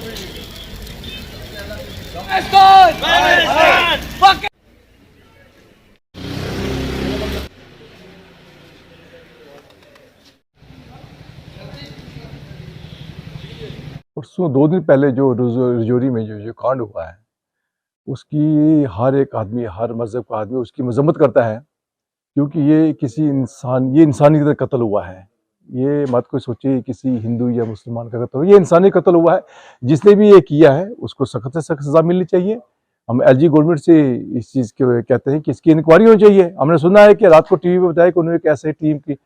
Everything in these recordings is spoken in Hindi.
परसों 2 दिन पहले जो रजौरी में जो कांड हुआ है, उसकी हर एक आदमी, हर मज़हब का आदमी उसकी मज़म्मत करता है, क्योंकि ये इंसानी की तरह कत्ल हुआ है। ये मत कोई सोचे किसी हिंदू या मुसलमान का कत्ल, ये इंसानी कत्ल हुआ है। जिसने भी ये किया है उसको सख्त से सख्त सज़ा मिलनी चाहिए। हम एलजी गवर्नमेंट से इस चीज़ के कहते हैं कि इसकी इंक्वायरी होनी चाहिए। हमने सुना है कि रात को टीवी पे बताया कि उन्होंने एक ऐसे टीम की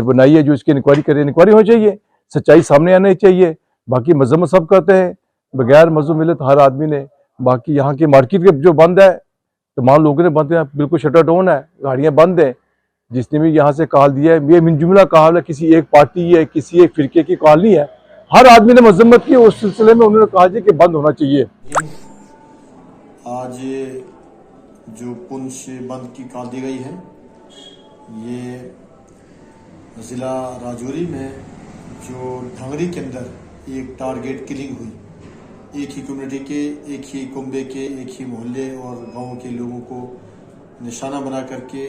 बनाई है जो इसकी इंक्वायरी करे। इंक्वायरी होनी चाहिए, सच्चाई सामने आनी चाहिए। बाकी मजम्मत सब करते हैं, बगैर मजलूम मिले तो हर आदमी ने। बाकी यहाँ की मार्केट के जो बंद है, तमाम लोगों ने बंद है, बिल्कुल शटर डाउन है, गाड़ियाँ बंद हैं। जिसने भी यहाँ से कॉल दिया है, ये मिनजुमला कॉल है, किसी एक पार्टी है, किसी एक फिरके की कॉल नहीं है। हर आदमी ने मजम्मत की। उस सिलसिले में उन्होंने कहा कि बंद होना चाहिए। आज जो पुंछ बंद की कॉल दी गई है, ये ज़िला राजौरी में जो ढंगरी के अंदर एक टारगेट किलिंग हुई। एक ही कम्युनिटी के, एक ही कुंबे के, एक ही मोहल्ले और गांव के लोगों को निशाना बना करके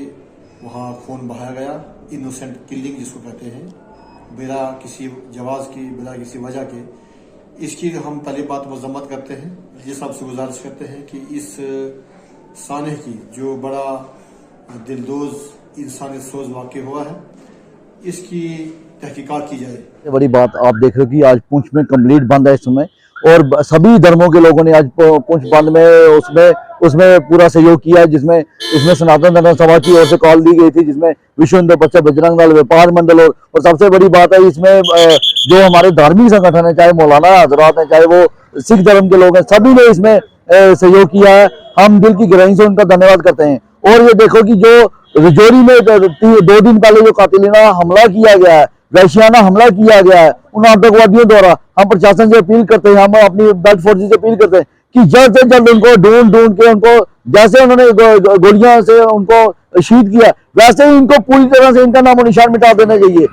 वहां खून बहाया गया। इनोसेंट किलिंग जिसको कहते हैं, बिना किसी जवाज की, बिना किसी वजह के। इसकी हम पहली बात मजम्मत करते हैं। ये सबसे गुजारिश करते हैं कि इस सानह की जो बड़ा दिलदोज इंसानी सोच वाक़ हुआ है, इसकी तहकीकात की जाए। बड़ी बात आप देख रहे हो कि आज पुंछ में कंप्लीट बंद है इस समय, और सभी धर्मों के लोगों ने आज पुंछ बंद में उसमें पूरा सहयोग किया है। इसमें सनातन धर्म सभा की ओर से कॉल दी गई थी, जिसमें विश्व हिंदू परिषद, बजरंग दल, व्यापार मंडल और सबसे बड़ी बात है इसमें जो हमारे धार्मिक संगठन है, चाहे मौलाना हजरात हैं, चाहे वो सिख धर्म के लोग हैं, सभी ने इसमें सहयोग किया है। हम दिल की गहराई से उनका धन्यवाद करते हैं। और ये देखो कि जो रजौरी में 2 दिन पहले जो कातिलाना हमला किया गया है, वैश्याना हमला किया गया है उन आतंकवादियों द्वारा, हम प्रशासन से अपील करते हैं, हम अपनी बेल्ट फोर्सेस से अपील करते हैं कि जल्द से जल्द उनको ढूंढ के, उनको जैसे उन्होंने गोलियां से उनको शहीद किया, वैसे ही इनको पूरी तरह से इनका नामो निशान मिटा देना चाहिए।